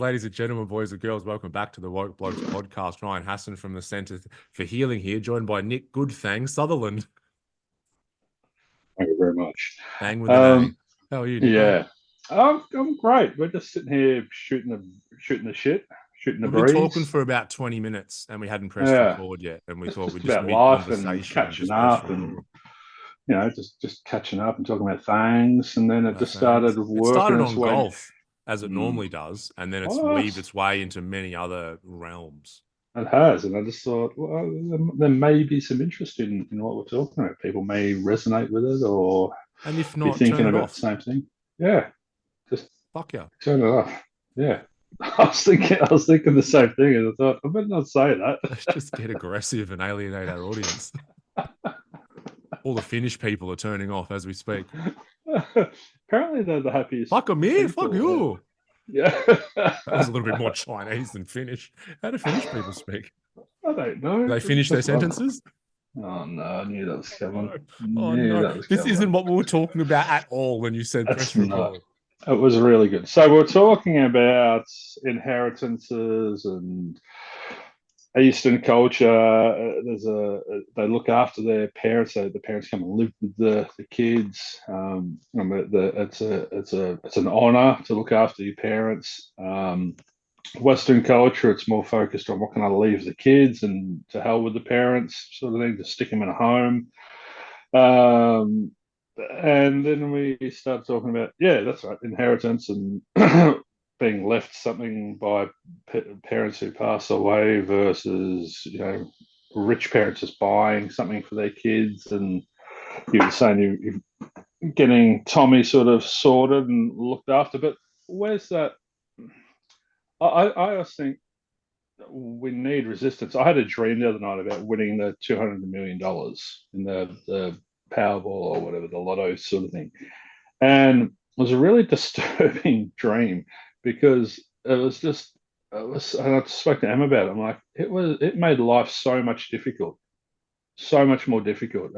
Ladies and gentlemen, boys and girls, welcome back to the Woke Blokes podcast. Ryan Hassan from the Centre for Healing here, joined by Nick Goodthang Sutherland. Thank you very much. Bang with an A. Um, How are you, Nick, mate? yeah, I'm great. We're just sitting here shooting the shit, shooting the We've been talking breeze. for about 20 minutes and we hadn't pressed Yeah, record yet. And we it's thought just we'd just about mid life and conversation and catching just press up, and record. just catching up and talking about things. And then it No just started thanks. It started working its on way. golf, as it Mm, normally does, and then it's weaved what? its way into many other realms. It has, and I just thought, well, there may be some interest in what we're talking about. People may resonate with it or And if be not, turn thinking it about the off. same thing. Yeah, just Fuck yeah. turn it off. Yeah. I was thinking the same thing, and I thought I better not say that. Let's just get aggressive and alienate our audience. All the Finnish people are turning off as we speak. Apparently, they're the happiest Fuck me, fuck people ever. you. Yeah, That was a little bit more Chinese than Finnish. How do Finnish people speak? I don't Do know. they finish their Just one. sentences? Oh no, I knew that was Oh coming. no. Oh Knew no. that was This isn't coming. what we were talking about at all when you said That's press not. record. It was really good. So we're talking about inheritances and Eastern culture. They look after their parents. The parents come and live with the kids. It's an honor to look after your parents. Western culture, it's more focused on what can I leave the kids and to hell with the parents, sort of thing, to stick them in a home. Um, and then we start talking about, yeah, that's right, inheritance and being left something by parents who pass away versus, rich parents just buying something for their kids. And you were saying you're getting Tommy sort of sorted and looked after, but where's that? I always think we need resistance. I had a dream the other night about winning the $200 million in the Powerball or whatever, the lotto sort of thing. And it was a really disturbing dream because and I spoke to Em about it. I'm like, it made life so much difficult, so much more difficult.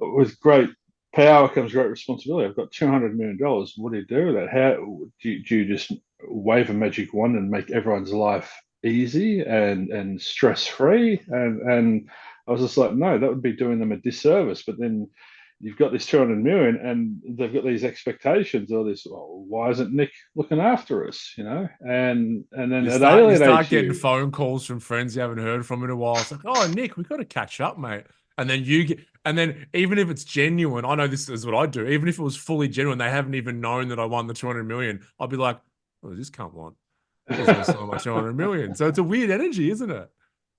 With great power comes great responsibility. I've got $200 million. What do you do with that? How do you just wave a magic wand and make everyone's life easy and stress free? And I was just like, no, that would be doing them a disservice. But then you've got this 200 million, and they've got these expectations. Or this, well, why isn't Nick looking after us? And then it You start alienates getting you. phone calls from friends you haven't heard from in a while. It's like, oh Nick, we got to catch up, mate. And then and then even if it's genuine, I know this is what I do. Even if it was fully genuine, they haven't even known that I won the 200 million. I'd be like, oh, this can't want. He's gonna sell my 200 million. So it's a weird energy, isn't it?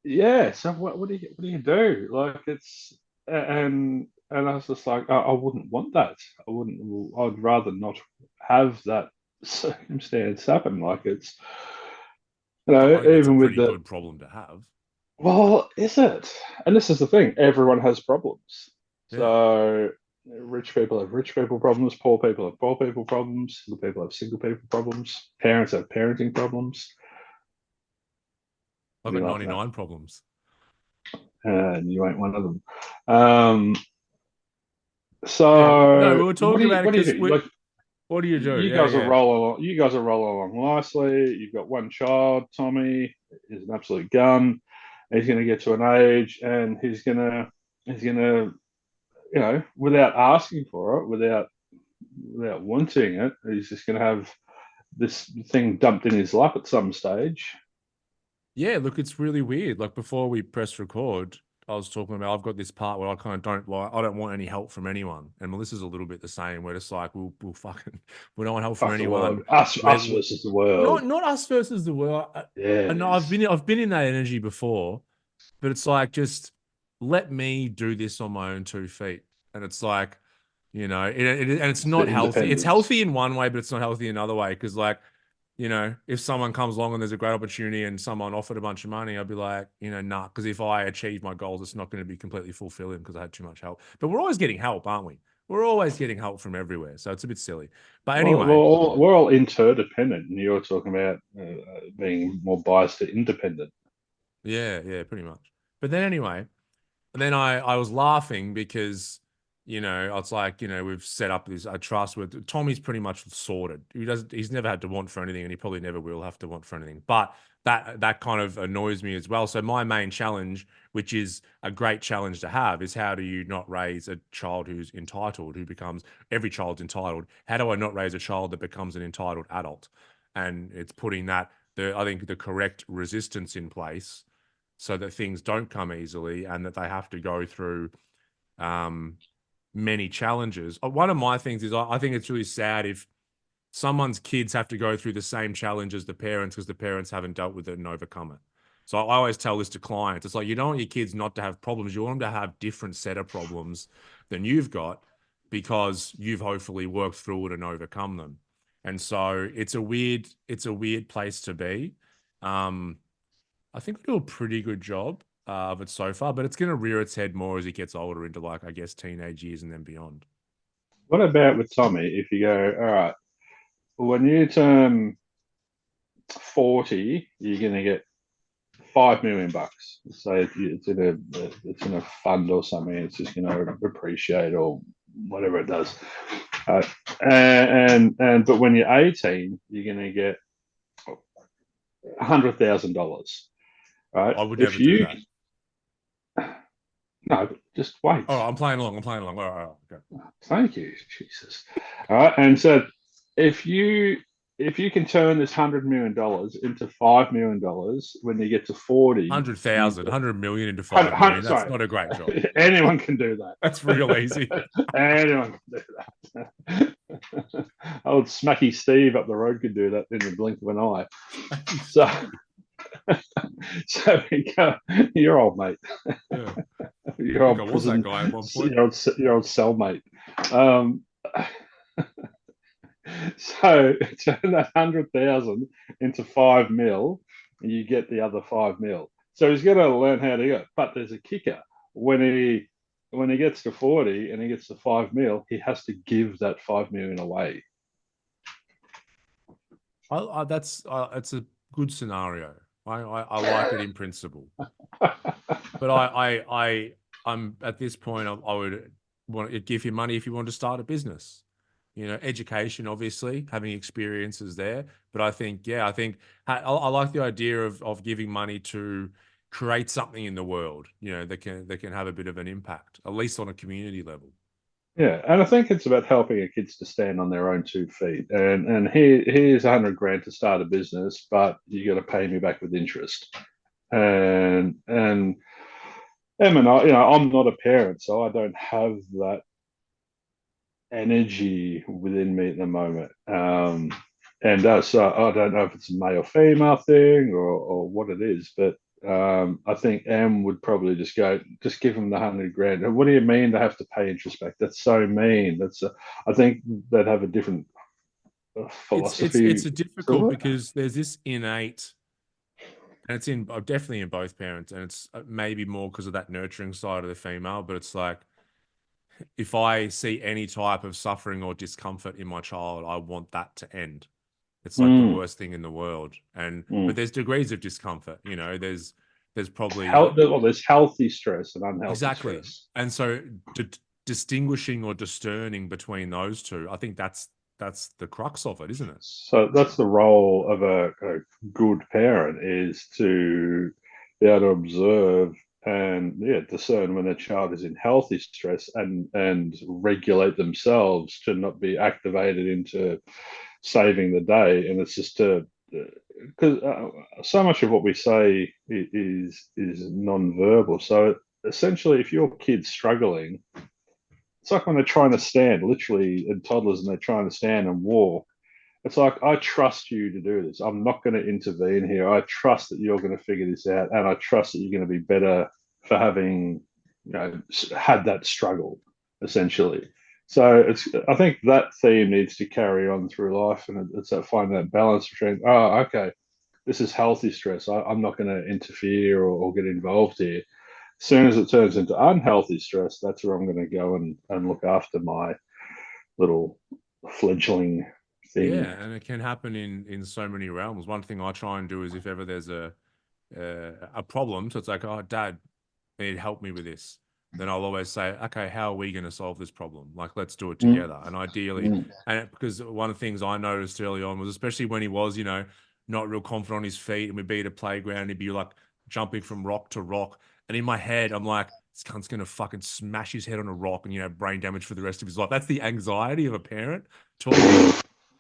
Yeah. So what do you do? Like and I was just like, I wouldn't want that. I wouldn't. I'd rather not have that circumstance happen. Like it's I think that's a even with pretty the, good problem to have. well, is it? And this is the thing. Everyone has problems. Yeah. So rich people have rich people problems. Poor people have poor people problems. Single people have single people problems. Parents have parenting problems. I've What are got you laughing at? 99 problems. And you ain't one of them. Yeah. No, we So were talking about it what do you because do? Like what do you do? you Yeah, guys are yeah. rolling along. You guys are rolling along nicely. You've got one child. Tommy is an absolute gun. He's going to get to an age, and he's gonna without asking for it, without wanting it, he's just going to have this thing dumped in his lap at some stage. Yeah, look, it's really weird. Like before we press record, I was talking about I've got this part where I kind of don't like I don't want any help from anyone. And Melissa's a little bit the same. We're just like we'll fucking we don't want help from Fuck the world. anyone. Us versus the world. Not us versus the world. Yeah, I it know is. I've been in that energy before, but it's like just let me do this on my own 2 feet. And it's like, and it's It's the not healthy. It's independence. healthy in one way, but it's not healthy in another way. Because like, if someone comes along and there's a great opportunity and someone offered a bunch of money, I'd be like, nah, because if I achieve my goals, it's not going to be completely fulfilling because I had too much help. But we're always getting help, aren't we? We're always getting help from everywhere. So it's a bit silly. But Well, anyway, we're all interdependent, and you're talking about being more biased to independent. yeah, pretty much. But then anyway, and then I was laughing because You know, it's like, you know, we've set up this a trust with Tommy's pretty much sorted. He's never had to want for anything, and he probably never will have to want for anything. But that kind of annoys me as well. So my main challenge, which is a great challenge to have, is how do you not raise a child who's entitled, who becomes every child's entitled? How do I not raise a child that becomes an entitled adult? And it's putting I think the correct resistance in place so that things don't come easily and that they have to go through um many challenges. One of my things is I think it's really sad if someone's kids have to go through the same challenge as the parents because the parents haven't dealt with it and overcome it. So I always tell this to clients. It's like you don't want your kids not to have problems. You want them to have different set of problems than you've got because you've hopefully worked through it and overcome them. And so it's a weird place to be. Um, I think we do a pretty good job of it so far, but it's going to rear its head more as he gets older into like I guess teenage years and then beyond. What about with Tommy? If you go, all right, when you turn 40, you're going to get $5 million. So it's in a fund or something. It's just going to appreciate or whatever it does. Uh, and but when you're 18, you're going to get $100,000. Right? I would never If do you that. no, just wait. Oh, I'm playing along. I'm playing along. All right, okay. Thank you, Jesus. All right, and so if you if you can turn this $100 million into $5 million when you get to 40, you 100,000, 100 million into 5 million. That's sorry, not a great job. anyone can do That's real easy. that. Anyone can do that. Old Smacky Steve up the road could do that in the blink of an eye. So, so we go, your old mate, Yeah. your I think I old was that prison, guy at one point. your old cellmate. Um, So turn that 100,000 into 5 mil, and you get the other 5 mil. So he's got to learn how to go. But there's a kicker when he gets to 40 and he gets to 5 mil, he has to give that 5 million away. That's it's a good scenario. I like it in principle, but I'm at this point. I would want to give him money if you want to start a business. You know, education, obviously, having experiences there. But I think, yeah, I like the idea of giving money to create something in the world. You know, that can have a bit of an impact, at least on a community level. Yeah, and I think it's about helping your kids to stand on their own 2 feet. And here's 100 grand to start a business, but you got to pay me back with interest. And Em and I, I'm not a parent, so I don't have that energy within me at the moment. And so I don't know if it's a male female thing or what it is, but I think Em would probably just give him the 100 grand. And what do you mean they have to pay interest back? That's so mean. I think they'd have a different It's philosophy a difficult to it. because there's this innate, and it's in definitely in both parents, and it's maybe more because of that nurturing side of the female. But it's like if I see any type of suffering or discomfort in my child, I want that to end. It's like the Mm, worst thing in the world. But mm. there's degrees of discomfort, you know, there's probably Well, there's healthy stress and unhealthy exactly. stress. And so distinguishing or discerning between those two, I think that's the crux of it, isn't it? So that's the role of a good parent is to be able to observe and discern when a child is in healthy stress and regulate themselves to not be activated into saving the day. And it's just to because so much of what we say is non-verbal. So essentially, if your kid's struggling, it's like when they're trying to stand, literally, and toddlers, and they're trying to stand and walk. It's like, I trust you to do this. I'm not going to intervene here. I trust that you're going to figure this out, and I trust that you're going to be better for having, had that struggle, essentially. So I think that theme needs to carry on through life, and it's that finding that balance between, oh, okay, this is healthy stress. I'm not going to interfere or get involved here. As soon as it turns into unhealthy stress, that's where I'm going to go and look after my little fledgling thing. Yeah, and it can happen in so many realms. One thing I try and do is if ever there's a problem, so it's like, oh, Dad, I need help me with this. then I'll always say, okay, how are we going to solve this problem? Like, let's do it Mm, together. And ideally, mm, because one of the things I noticed early on was, especially when he was, not real confident on his feet, and we'd be at a playground, he'd be like jumping from rock to rock. And in my head, I'm like, this cunt's going to fucking smash his head on a rock and, brain damage for the rest of his life. That's the anxiety of a parent talking.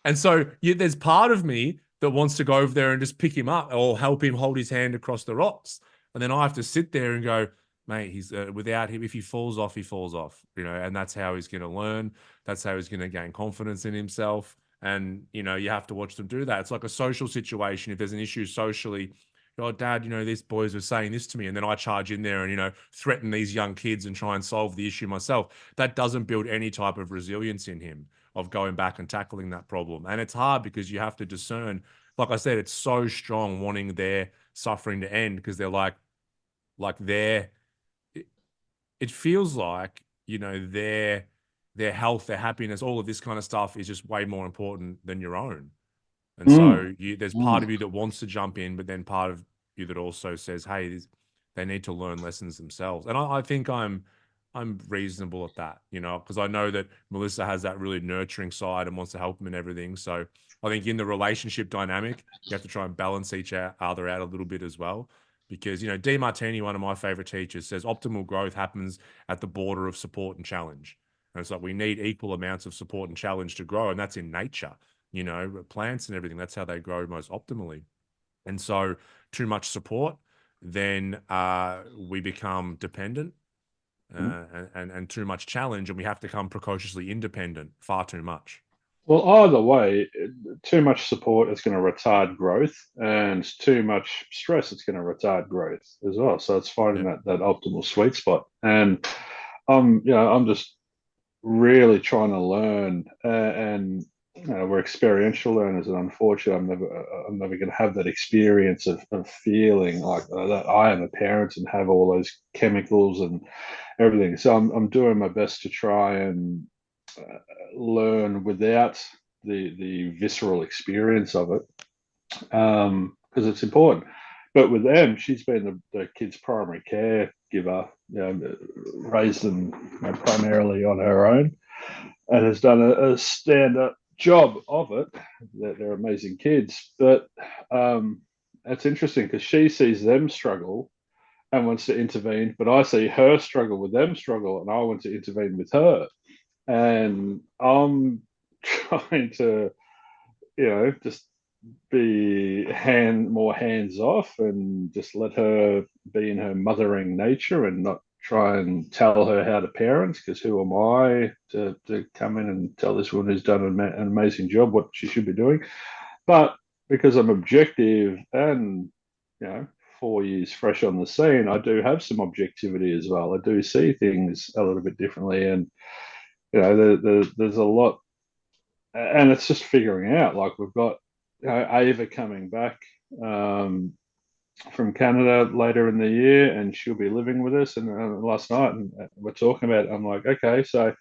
And so there's part of me that wants to go over there and just pick him up or help him hold his hand across the rocks. And then I have to sit there and go, mate, he's without him, if he falls off, he falls off, and that's how he's going to learn. That's how he's going to gain confidence in himself. And, you have to watch them do that. It's like a social situation. If there's an issue socially, oh, dad, these boys were saying this to me. And then I charge in there and, threaten these young kids and try and solve the issue myself. That doesn't build any type of resilience in him of going back and tackling that problem. And it's hard because you have to discern. Like I said, it's so strong wanting their suffering to end because they're like their it feels like their health, their happiness, all of this kind of stuff is just way more important than your own. And mm, so there's part mm. of you that wants to jump in, but then part of you that also says, "Hey, they need to learn lessons themselves." And I think I'm reasonable at that, because I know that Melissa has that really nurturing side and wants to help them and everything. So I think in the relationship dynamic, you have to try and balance each other out a little bit as well. Because D. Martini, one of my favorite teachers, says optimal growth happens at the border of support and challenge. And it's like we need equal amounts of support and challenge to grow, and that's in nature. Plants and everything, that's how they grow most optimally. And so too much support, then we become dependent, Mm. and too much challenge, and we have to become precociously independent far too much. Well, either way, too much support is going to retard growth, and too much stress is going to retard growth as well. So it's finding Yeah. that optimal sweet spot. And I'm just really trying to learn, and we're experiential learners, and unfortunately, I'm never going to have that experience of feeling like that I am a parent and have all those chemicals and everything. So I'm doing my best to try and learn without the visceral experience of it, because it's important. But with them, she's been the kids' primary caregiver, raised them primarily on her own, and has done a stand-up job of it. They're amazing kids, but it's interesting because she sees them struggle and wants to intervene, but I see her struggle with them struggle, and I want to intervene with her. And I'm trying to, just be more hands off and just let her be in her mothering nature and not try and tell her how to parent, because who am I to come in and tell this woman who's done an amazing job what she should be doing. But because I'm objective and, you know 4 years fresh on the scene, I do have some objectivity as well. I do see things a little bit differently, and there's a lot, and it's just figuring out. Like, we've got, Ava coming back um, from Canada later in the year, and she'll be living with us. And last night, and we're talking about it, I'm like, okay, so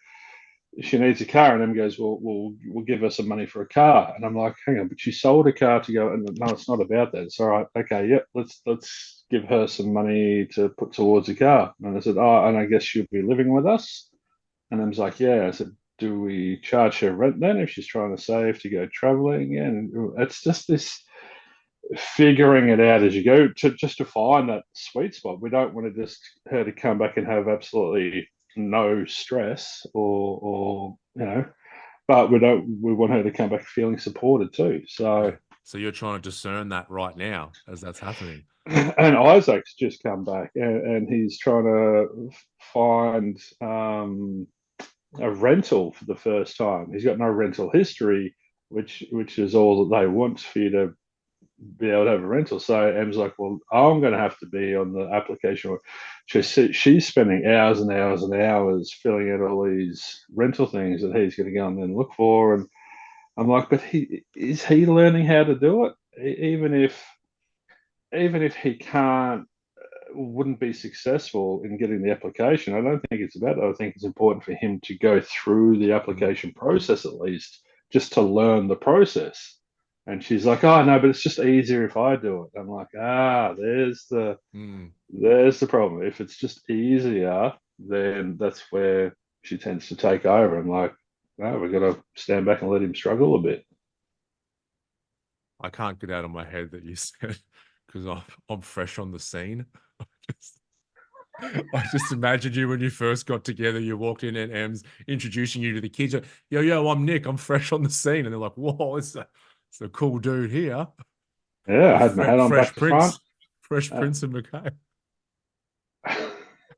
she needs a car, and Em goes, well, we'll give her some money for a car, and I'm like, hang on, but she sold a car to go, and no, it's not about that. It's all right, okay, yep, let's give her some money to put towards a car. And I said, oh, and I guess she'll be living with us. And I was like, yeah. I said, do we charge her rent then if she's trying to save to go traveling? And it's just this figuring it out as you go to find that sweet spot. We don't want to just her to come back and have absolutely no stress, but we want her to come back feeling supported too. So, Yeah. So you're trying to discern that right now as that's happening. and Isaac's just come back, and he's trying to find a rental for the first time. He's got no rental history, which is all that they want for you to be able to have a rental. So Em's like, well, I'm going to have to be on the application. She's spending hours and hours and hours filling out all these rental things that he's going to go and then look for. And I'm like, but he learning how to do it? Even if he can't, wouldn't be successful in getting the application. I don't think it's about that. I think it's important for him to go through the Mm. application process at least, just to learn the process. And she's like, "Oh no, but it's just easier if I do it." I'm like, there's the Mm. there's the problem. If it's just easier, then that's where she tends to take over and like, no, we've got to stand back and let him struggle a bit. I can't get out of my head that you said because I'm fresh on the scene. I just imagined you when you first got together. You walked in and Em's introducing you to the kids. Like, yo, I'm Nick. I'm fresh on the scene, and they're like, "Whoa, it's a cool dude here." Yeah, I The had my hat on Fresh back to front. Fresh Uh, Prince and McKay.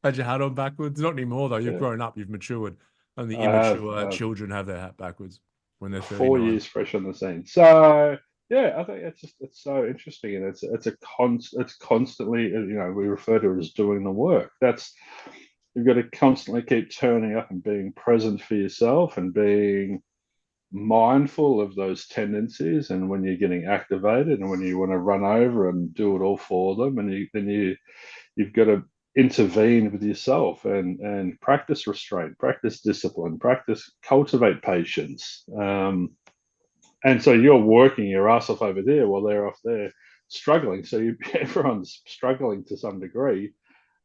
Had your hat on backwards? Not anymore though. You've yeah, grown up. You've matured. Only I have immature children have their hat backwards when they're 39. 4 years fresh on the scene. So yeah, I think it's so interesting, and it's constantly, we refer to it as doing the work. That's You've got to constantly keep turning up and being present for yourself and being mindful of those tendencies and when you're getting activated and when you want to run over and do it all for them, and you've got to intervene with yourself and practice restraint, practice discipline, practice cultivate patience. And so you're working your ass off over there while they're off there struggling. So everyone's struggling to some degree.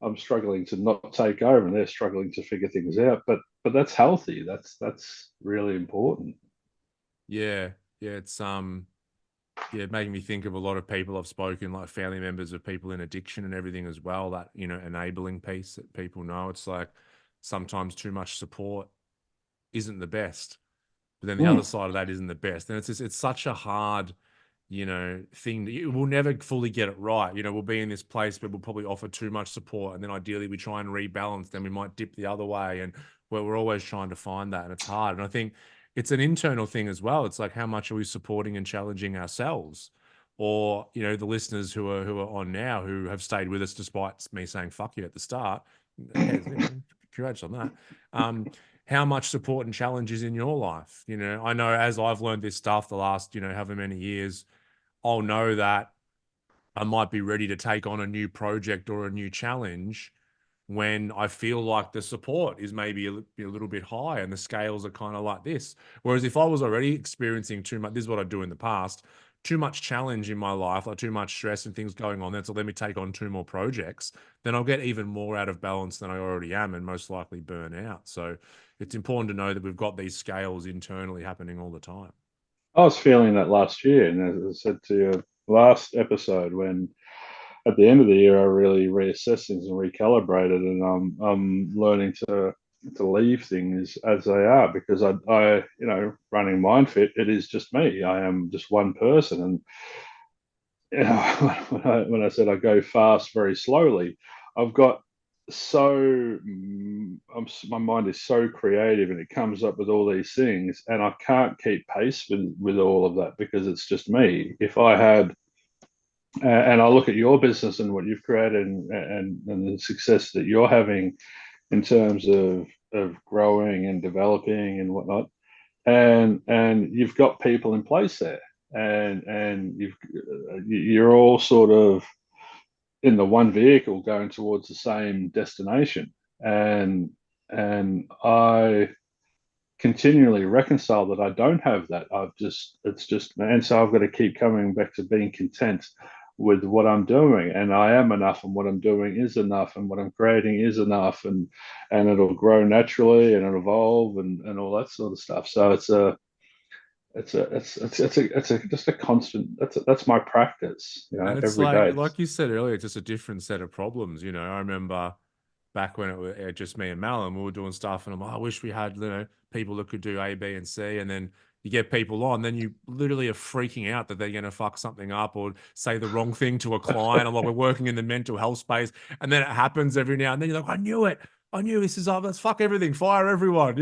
I'm struggling to not take over, and they're struggling to figure things out. But that's healthy. That's really important. Yeah, yeah. Yeah, making me think of a lot of people I've spoken, like family members of people in addiction and everything as well. That enabling piece that people know. It's like sometimes too much support isn't the best, but then the other Mm. side of that isn't the best. And it's such a hard thing that we'll never fully get it right. We'll be in this place where we'll probably offer too much support, and then ideally we try and rebalance. Then we might dip the other way, and we're always trying to find that, and it's hard. And I think it's an internal thing as well. It's like how much are we supporting and challenging ourselves, or the listeners who are on now who have stayed with us despite me saying fuck you at the start. Congrats on that. How much support and challenge is in your life? I know as I've learned this stuff the last however many years. I'll know that I might be ready to take on a new project or a new challenge when I feel like the support is maybe a little bit high and the scales are kind of like this. Whereas if I was already experiencing too much, this is what I do in the past, too much challenge in my life, like too much stress and things going on, then so let me take on two more projects, then I'll get even more out of balance than I already am and most likely burn out. So it's important to know that we've got these scales internally happening all the time. I was feeling that last year, and as I said to you last episode, when at the end of the year I really reassessed things and recalibrated, and I'm learning to leave things as they are, because I running Myndfit, it is just me. I am just one person, and when I said I go fast very slowly, I've got so my mind is so creative, and it comes up with all these things, and I can't keep pace with all of that because it's just me. If I had and I look at your business and what you've created, and the success that you're having in terms of growing and developing and whatnot, and you've got people in place there, and you're all sort of in the one vehicle going towards the same destination, and I continually reconcile that I don't have that. It's just, and so I've got to keep coming back to being content with what I'm doing, and I am enough, and what I'm doing is enough, and what I'm creating is enough, and it'll grow naturally and it'll evolve, and all that sort of stuff. So it's just a constant. That's my practice, And it's every day. like you said earlier, just a different set of problems. I remember back when it was just me and Malin, we were doing stuff, and I'm like, I wish we had people that could do A, B, and C, and then you get people on, then you literally are freaking out that they're going to fuck something up or say the wrong thing to a client. I'm like, we're working in the mental health space, and then it happens every now and then. You're like, I knew it. I knew this is up. Let's fuck everything. Fire everyone.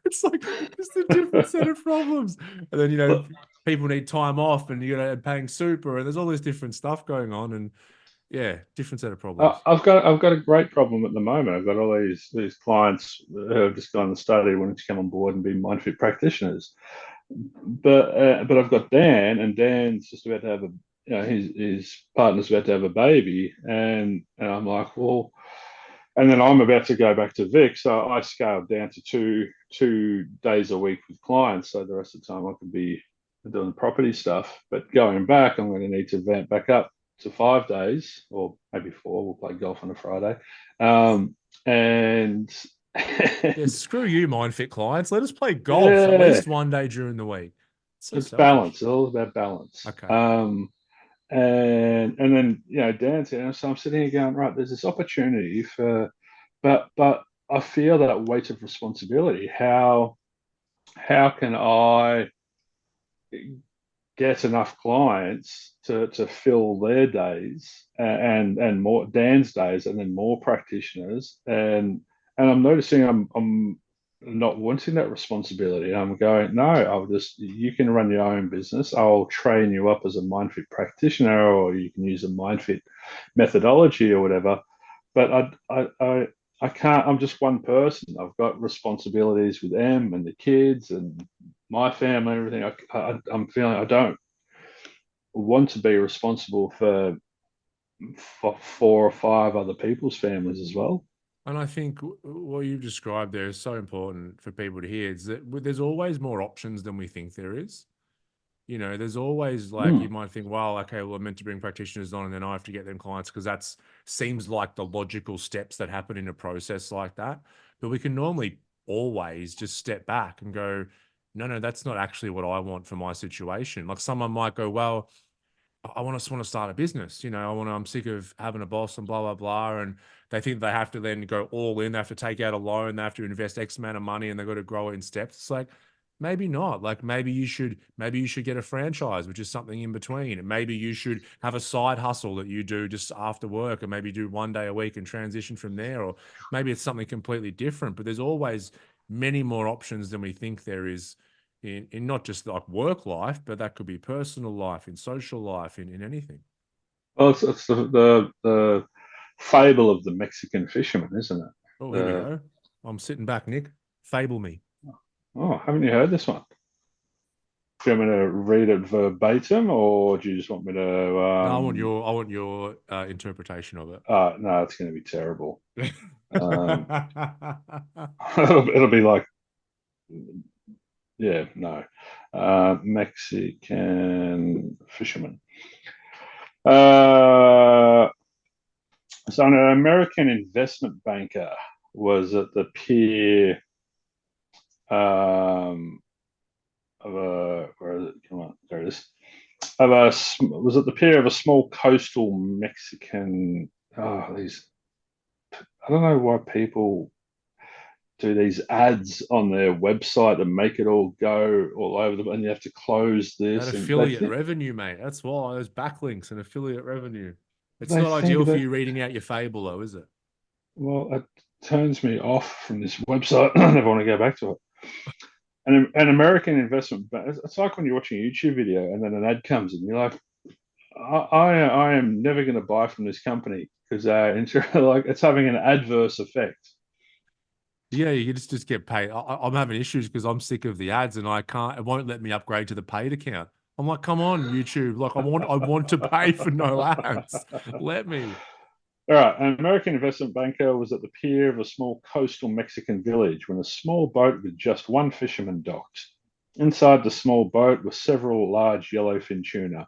It's like just a different set of problems. And then people need time off, and paying super, and there's all this different stuff going on, and yeah, different set of problems. I've got a great problem at the moment. I've got all these clients who have just gone and study, wanting to come on board and be mindfit practitioners. But I've got Dan, and Dan's just about to have a his partner's about to have a baby, and I'm like, well, and then I'm about to go back to Vic, so I scaled down to two days a week with clients, so the rest of the time I could be doing property stuff. But going back, I'm going to need to vamp back up to 5 days, or maybe four. We'll play golf on a Friday, and Yeah, screw you, Mindfit clients. Let us play golf at yeah, least one day during the week. So it's selfish. balance. It's all about balance. Okay. And then dancing. And so I'm sitting here going, right, there's this opportunity for, but I feel that weight of responsibility. How can I get enough clients to fill their days and more Dan's days and then more practitioners and I'm noticing I'm not wanting that responsibility. I'm going, no, you can run your own business. I'll train you up as a Mindfit practitioner, or you can use a Mindfit methodology or whatever. But I can't. I'm just one person. I've got responsibilities with them and the kids and my family, and everything. I'm feeling I don't want to be responsible for four or five other people's families as well. And I think what you've described there is so important for people to hear is that there's always more options than we think there is. There's always like you Mm. might think, well, okay, well, I'm meant to bring practitioners on and then I have to get them clients because that's seems like the logical steps that happen in a process like that. But we can normally always just step back and go, no, no, that's not actually what I want for my situation. Like someone might go, well, I want to start a business. I'm sick of having a boss and blah, blah, blah. And they think they have to then go all in. They have to take out a loan. They have to invest X amount of money and they've got to grow it in steps. It's like, maybe not. Like maybe you should get a franchise, which is something in between. And maybe you should have a side hustle that you do just after work and maybe do one day a week and transition from there. Or maybe it's something completely different, but there's always many more options than we think there is in not just like work life, but that could be personal life, in social life, in anything. Well, it's the fable of the Mexican fisherman, isn't it? Oh, here we The go. I'm sitting back, Nick. Fable me. Oh, haven't you heard this one? Do you want me to read it verbatim, or do you just want me to? No, I want your interpretation of it. No, it's going to be terrible. Um, it'll be like, yeah, no. Mexican fisherman. Uh, so an American investment banker was at the pier of a, where is it? Come on, there it is. Was at the pier of a small coastal Mexican. Oh, these I don't know why people do these ads on their website and make it all go all over them, and you have to close That this, and affiliate revenue, mate. That's why those backlinks and affiliate revenue. It's they not think ideal for that you reading out your fable, though, is it? well, it turns me off from this website. I never want to go back to it. An American investment, it's like when you're watching a YouTube video and then an ad comes and you're like, I am never going to buy from this company because like it's having an adverse effect. Yeah, you just get paid. I'm having issues because I'm sick of the ads and I can't. It won't let me upgrade to the paid account. I'm like, come on, YouTube. Like, I want to pay for no ads. Let me. All right, an American investment banker was at the pier of a small coastal Mexican village when a small boat with just one fisherman docked. Inside the small boat were several large yellowfin tuna.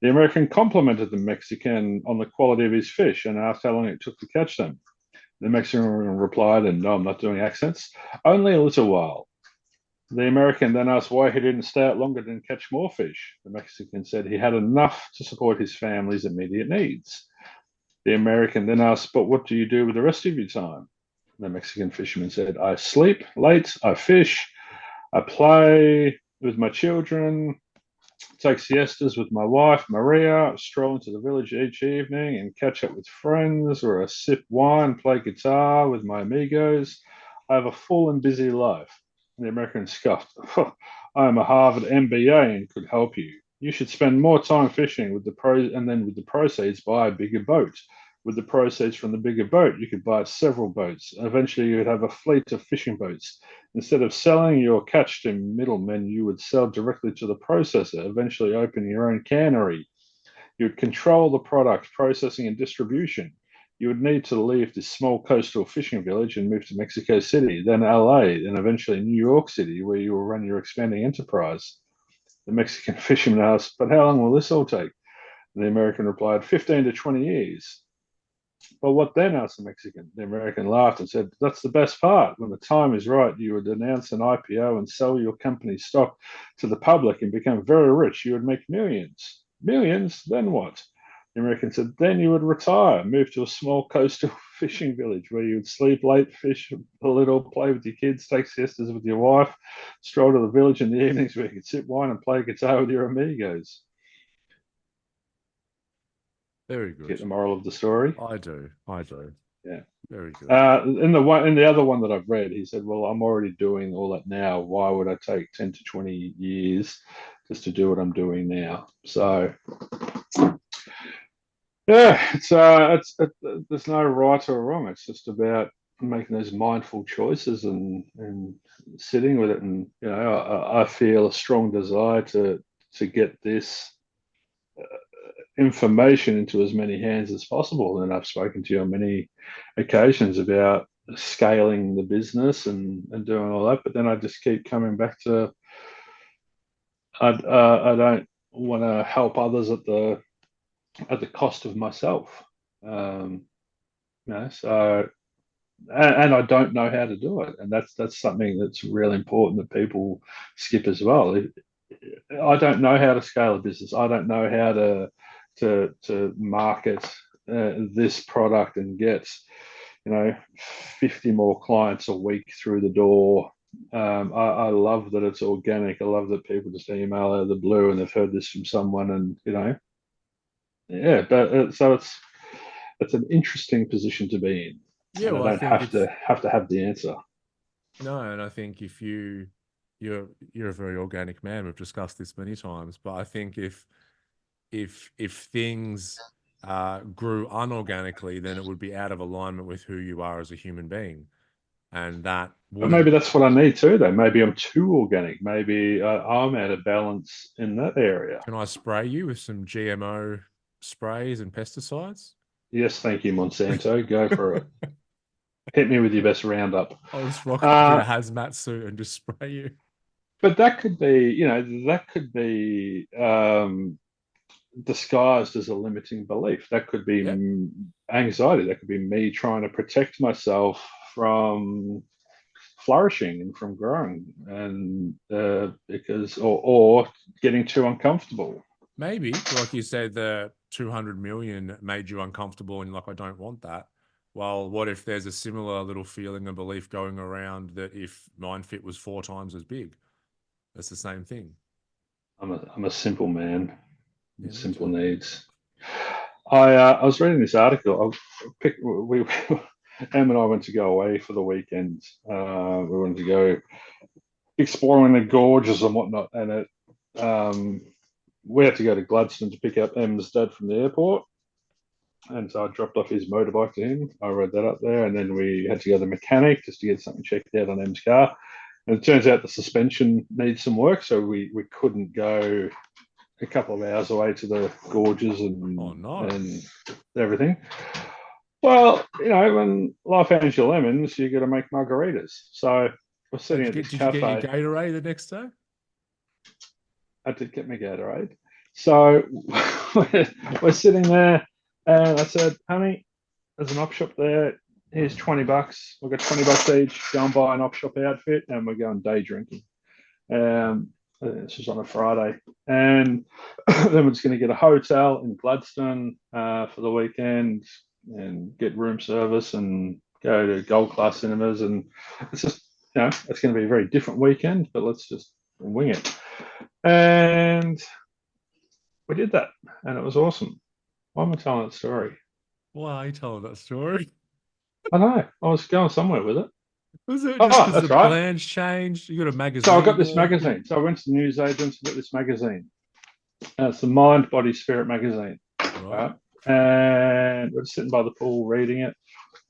The American complimented the Mexican on the quality of his fish and asked how long it took to catch them. The Mexican replied, and no, I'm not doing accents, only a little while. The American then asked why he didn't stay out longer and catch more fish. The Mexican said he had enough to support his family's immediate needs. The American then asked, but what do you do with the rest of your time? The Mexican fisherman said, I sleep late, I fish, I play with my children, take siestas with my wife, Maria, stroll into the village each evening and catch up with friends, or I sip wine, play guitar with my amigos. I have a full and busy life. The American scoffed. I am a Harvard MBA and could help you. You should spend more time fishing and then with the proceeds buy a bigger boat. With the proceeds from the bigger boat, you could buy several boats. Eventually, you would have a fleet of fishing boats. Instead of selling your catch to middlemen, you would sell directly to the processor, eventually open your own cannery. You would control the product, processing, and distribution. You would need to leave this small coastal fishing village and move to Mexico City, then LA, and eventually New York City, where you will run your expanding enterprise. The Mexican fisherman asked, but how long will this all take? And the American replied, 15 to 20 years. Well, what then? Asked the Mexican. The American laughed and said, that's the best part. When the time is right, you would announce an IPO and sell your company's stock to the public and become very rich. You would make millions. Millions? Then what? The American said, then you would retire, move to a small coastal fishing village where you would sleep late, fish a little, play with your kids, take siestas with your wife, stroll to the village in the evenings where you could sip wine and play guitar with your amigos. Very good. Get the moral of the story? I do. I do. Yeah. Very good. In the other one that I've read, he said, "Well, I'm already doing all that now. Why would I take 10 to 20 years just to do what I'm doing now?" So, yeah, there's no right or wrong. It's just about making those mindful choices and sitting with it. And I feel a strong desire to get this information into as many hands as possible. And I've spoken to you on many occasions about scaling the business and doing all that. But then I just keep coming back to I don't want to help others at the cost of myself. Um, so and I don't know how to do it, and that's something that's really important that people skip as well. I don't know how to scale a business. I don't know how to market this product and get 50 more clients a week through the door. I love that it's organic. I love that people just email out of the blue and they've heard this from someone, and yeah. But so it's an interesting position to be in, Yeah, and I well, I don't think have it's to have the answer. no, and I think if you're a very organic man. We've discussed this many times, but I think if things grew unorganically, then it would be out of alignment with who you are as a human being, and that But wouldn't. maybe that's what I need too, though. Maybe I'm too organic. Maybe I'm out of balance in that area. Can I spray you with some GMO sprays and pesticides? Yes, thank you, Monsanto. Go for it. Hit me with your best roundup. I'll just rock up in a Uh, hazmat suit and just spray you. but that could be disguised as a limiting belief. That could be Yeah, anxiety. That could be me trying to protect myself from flourishing and from growing, and because or getting too uncomfortable. maybe. Like you said, the 200 million made you uncomfortable, and like, I don't want that. Well, what if there's a similar little feeling and belief going around that if Mindfit was 4 times as big? That's the same thing. I'm a simple man Yeah, with me simple too. needs. I was reading this article. We Em and I went to go away for the weekend. We wanted to go exploring the gorges and whatnot, and we had to go to Gladstone to pick up Em's dad from the airport. And so I dropped off his motorbike to him. I rode that up there, and then we had to go to the mechanic just to get something checked out on Em's car. And it turns out the suspension needs some work, so we couldn't go a couple of hours away to the gorges Oh no. and everything. Well, when life hands you lemons, you got to make margaritas. So we're sitting at this Did you get your cafe. Gatorade the next day? I did get my Gatorade. So we're sitting there, and I said, "Honey, there's an op shop there. Here's $20. We've got $20 each. Go and buy an op shop outfit, and we're going day drinking." This was on a Friday, and then we're just going to get a hotel in Gladstone for the weekend and get room service and go to Gold Class Cinemas, and it's just it's going to be a very different weekend, but let's just wing it. And we did that, and it was awesome. Why am I telling that story? Why are you telling that story? I know I was going somewhere with it. Was it just Oh, because the that's right. plans changed? You got a So I got magazine this there? magazine. So I went to the newsagents and got this magazine. It's the Mind, Body, Spirit magazine. Right. Right? And we're sitting by the pool reading it.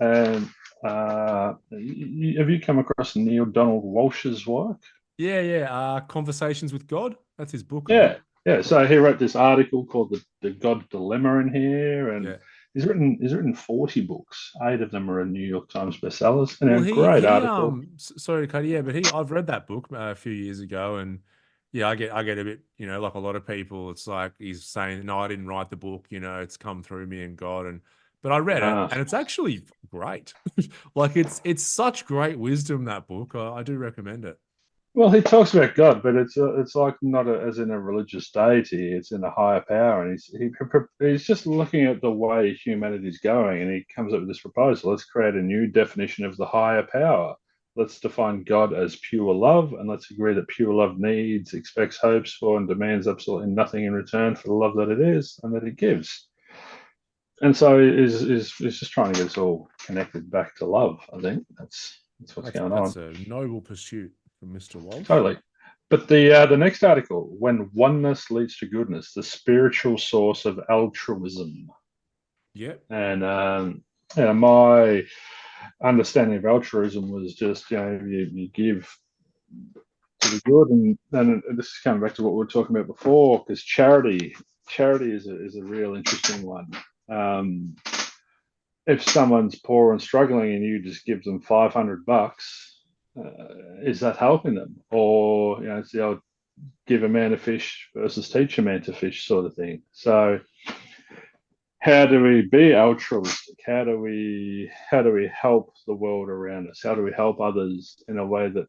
And have you come across Neil Donald Walsh's work? Yeah, yeah. Conversations with God. That's his book, I think. Yeah, yeah. So he wrote this article called the God Dilemma in here, and Yeah. he's written 40 books. 8 of them are New York Times bestsellers, and Well, a great article. sorry to cut you, yeah, but I've read that book a few years ago, and Yeah, I get a bit, like a lot of people, it's like he's saying, no, I didn't write the book, it's come through me and God. But I read it Ah. and it's actually great. Like it's such great wisdom, that book. I do recommend it. Well, he talks about God, but it's like not as in a religious deity. It's in a higher power, and he's just looking at the way humanity's going, and he comes up with this proposal. Let's create a new definition of the higher power. Let's define God as pure love, and let's agree that pure love needs, expects, hopes for, and demands absolutely nothing in return for the love that it is and that it gives. And so is just trying to get us all connected back to love. I think that's what's That's going that's on. a noble pursuit from Mr. Walsh. Totally. But the next article, when oneness leads to goodness, the spiritual source of altruism, Yep. and my understanding of altruism was just you give to the good, and this is coming back to what we were talking about before, because charity is a real interesting one. Um, if someone's poor and struggling and you just give them $500, is that helping them? Or it's the old give a man a fish versus teach a man to fish sort of thing. So how do we be altruistic? How do we help the world around us? How do we help others in a way that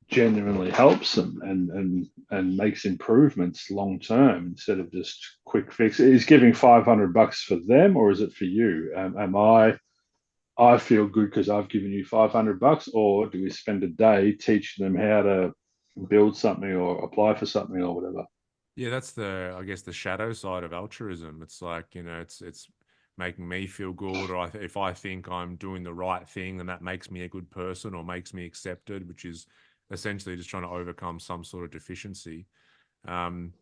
genuinely helps them and makes improvements long term instead of just quick fix? Is giving $500 for them, or is it for you? Am I feel good because I've given you $500, or do we spend a day teaching them how to build something or apply for something or whatever? Yeah, that's I guess the shadow side of altruism. It's like, it's making me feel good, or if I think I'm doing the right thing, then that makes me a good person or makes me accepted, which is essentially just trying to overcome some sort of deficiency. Um,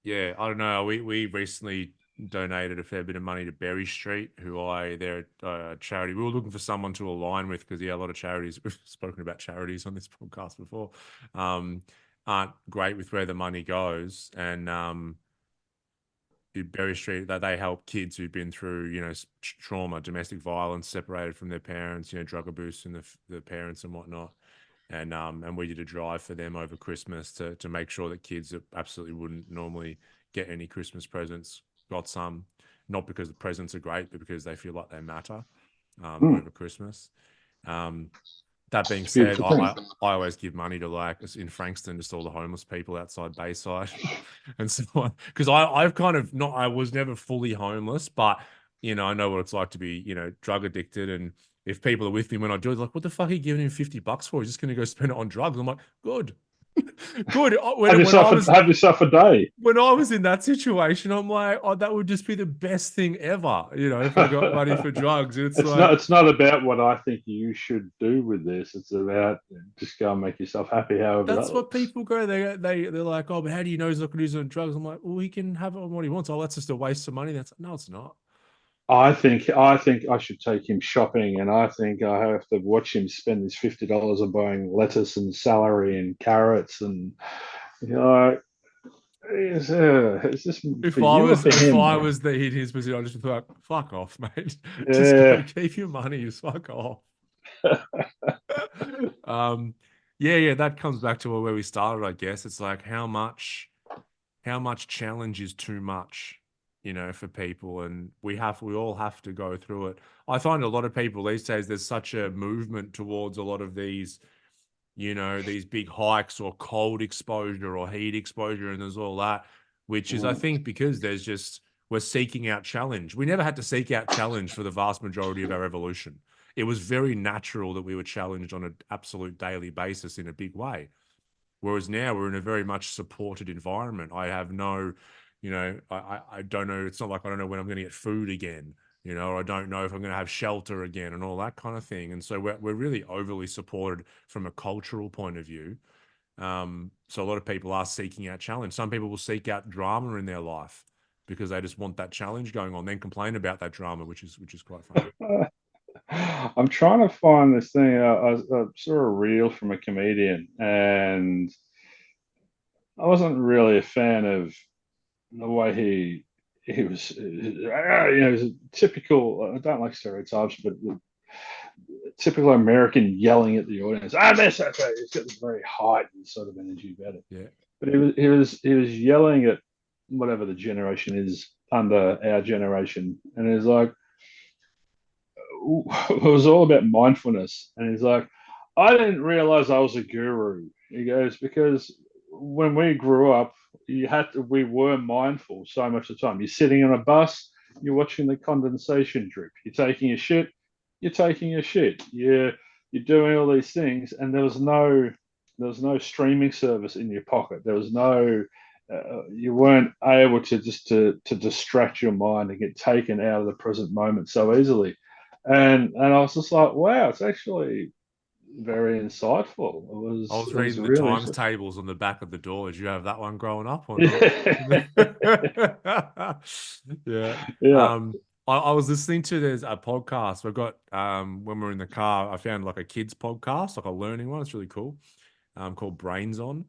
yeah, I don't know. We recently donated a fair bit of money to Berry Street, they're a charity. We were looking for someone to align with because yeah, a lot of charities. We've spoken about charities on this podcast before. Um, aren't great with where the money goes, and Berry Street, that they help kids who've been through trauma, domestic violence, separated from their parents, drug abuse and the parents and whatnot. And we did a drive for them over Christmas to make sure that kids that absolutely wouldn't normally get any Christmas presents got some, not because the presents are great, but because they feel like they matter Hmm, over Christmas. Um, that being it's a said, beautiful thing. I always give money to, like, in Frankston, just all the homeless people outside Bayside and so on. Because I've kind of not, I was never fully homeless, but I know what it's like to be, drug addicted. And if people are with me when I do it, like, what the fuck are you giving him $50 for? He's just gonna go spend it on drugs. I'm like, good. Good. Have yourself a day. When I was in that situation, I'm like, oh, that would just be the best thing ever, if I got money for drugs. And it's it's like, not it's not about what I think you should do with this. It's about just go and make yourself happy, however that that's what looks. people go. They're like, oh, but how do you know he's not going to use it on drugs? I'm like, well, he can have it on what he wants. Oh, that's just a waste of money. That's no, it's not. I think I should take him shopping, and I think I have to watch him spend his $50 on buying lettuce and celery and carrots, and you know, is this for you or for If him? I was in his position, I'd just be like, fuck off, mate. Just go Yeah. keep your money. Just fuck off. um, yeah. That comes back to where we started. I guess it's like how much challenge is too much, for people, and we all have to go through it. I find a lot of people these days, there's such a movement towards a lot of these big hikes or cold exposure or heat exposure, and there's all that, which is, I Mm. think, because we're seeking out challenge. We never had to seek out challenge for the vast majority of our evolution. It was very natural that we were challenged on an absolute daily basis in a big way. Whereas now we're in a very much supported environment. I have no, I don't know. It's not like I don't know when I'm going to get food again, or I don't know if I'm going to have shelter again and all that kind of thing. And so we're really overly supported from a cultural point of view. So a lot of people are seeking out challenge. Some people will seek out drama in their life because they just want that challenge going on, then complain about that drama, which is quite funny. I'm trying to find this thing. I saw a reel from a comedian, and I wasn't really a fan of the way he was. He was a typical. I don't like stereotypes, but typical American yelling at the audience. This. He's got this very heightened sort of energy about it. Yeah. But he was yelling at whatever the generation is under our generation, and he's like, it was all about mindfulness, and he's like, I didn't realize I was a guru. He goes, because when we grew up, we were mindful so much of the time. You're sitting on a bus, you're watching the condensation drip. You're taking a shit, you're taking a shit. You're doing all these things, and there was no streaming service in your pocket. There was no you weren't able to distract your mind and get taken out of the present moment so easily. And I was just like, wow, it's actually very insightful. It I was was it was reading the really times interesting. tables on the back of the door. Did you have that one growing up or not? Yeah, Yeah. yeah, I was listening to there's a podcast. We've got when we are in the car, I found like a kids podcast, like a learning one. It's really cool. Called Brains On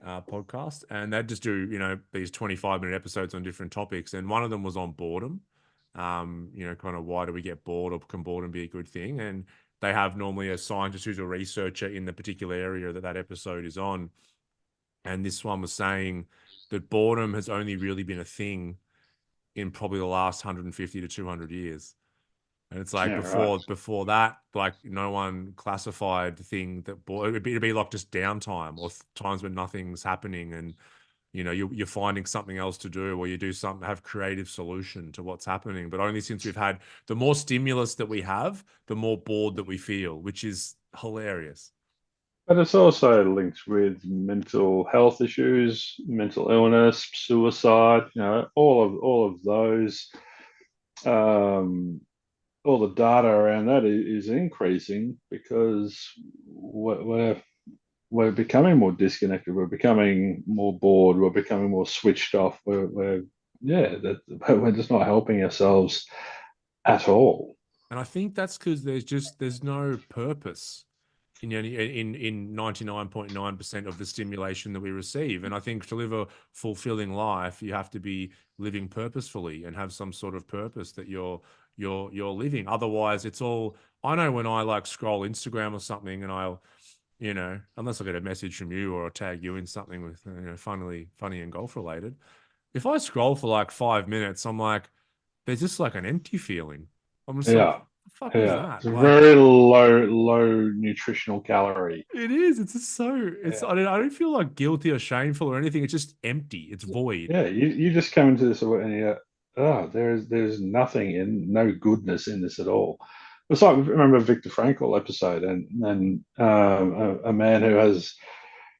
podcast. And they just do, these 25-minute episodes on different topics. And one of them was on boredom. Kind of why do we get bored, or can boredom be a good thing? And they have normally a scientist who's a researcher in the particular area that episode is on. And this one was saying that boredom has only really been a thing in probably the last 150 to 200 years. And it's like yeah, right. before that, like no one classified the thing that it'd be like just downtime or times when nothing's happening, and you're finding something else to do, or you do something, have creative solution to what's happening. But only since we've had the more stimulus that we have, the more bored that we feel, which is hilarious. But it's also linked with mental health issues, mental illness, suicide. All of those. Um, all the data around that is increasing because we're becoming more disconnected. We're becoming more bored. We're becoming more switched off. We're just not helping ourselves at all. And I think that's because there's no purpose in 99.9% of the stimulation that we receive. And I think to live a fulfilling life, you have to be living purposefully and have some sort of purpose that you're living. Otherwise, it's all, I know when I like scroll Instagram or something, and I'll, unless I get a message from you or I tag you in something with funny and golf related. If I scroll for like 5 minutes, I'm like, there's just like an empty feeling. I'm just like, Yeah, what the fuck is yeah. It's that? a Like, very low nutritional calorie. it is. It's just so. It's. Yeah, I don't feel like guilty or shameful or anything. It's just empty. It's void. yeah. You just come into this and there's nothing in no goodness in this at all. It's like, remember Viktor Frankl episode, and a man who has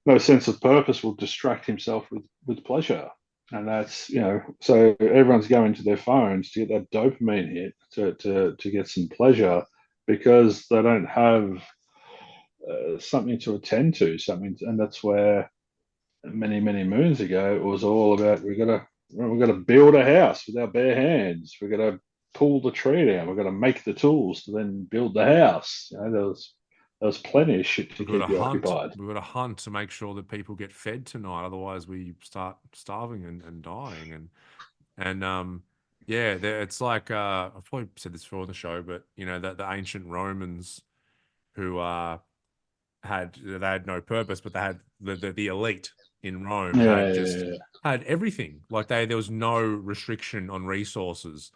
no sense of purpose will distract himself with pleasure. And that's, so everyone's going to their phones to get that dopamine hit to get some pleasure because they don't have something to attend to, something. And that's where many moons ago it was all about we got to build a house with our bare hands. We got to pull the tree down. We got to make the tools to then build the house. There was plenty of shit to We've got to keep you hunt. occupied. We've got to hunt to make sure that people get fed tonight. Otherwise, we start starving and dying. And yeah, it's like I've probably said this before on the show, but that the ancient Romans who they had no purpose, but they had the elite in Rome Yeah, had yeah, just yeah. had everything. Like there was no restriction on resources.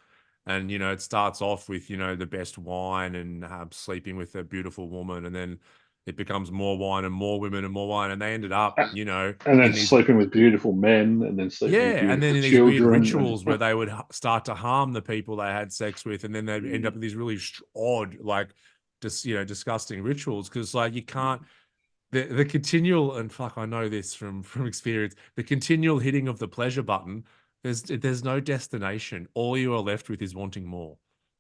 And it starts off with the best wine and sleeping with a beautiful woman, and then it becomes more wine and more women and more wine, and they ended up And then in these, sleeping with beautiful men, and then sleeping with yeah, and then beautiful in these weird children. rituals where they would start to harm the people they had sex with, and then they'd end up in these really odd, like, just disgusting rituals, because like you can't, the continual, and fuck, I know this from experience, the continual hitting of the pleasure button, there's no destination. All you are left with is wanting more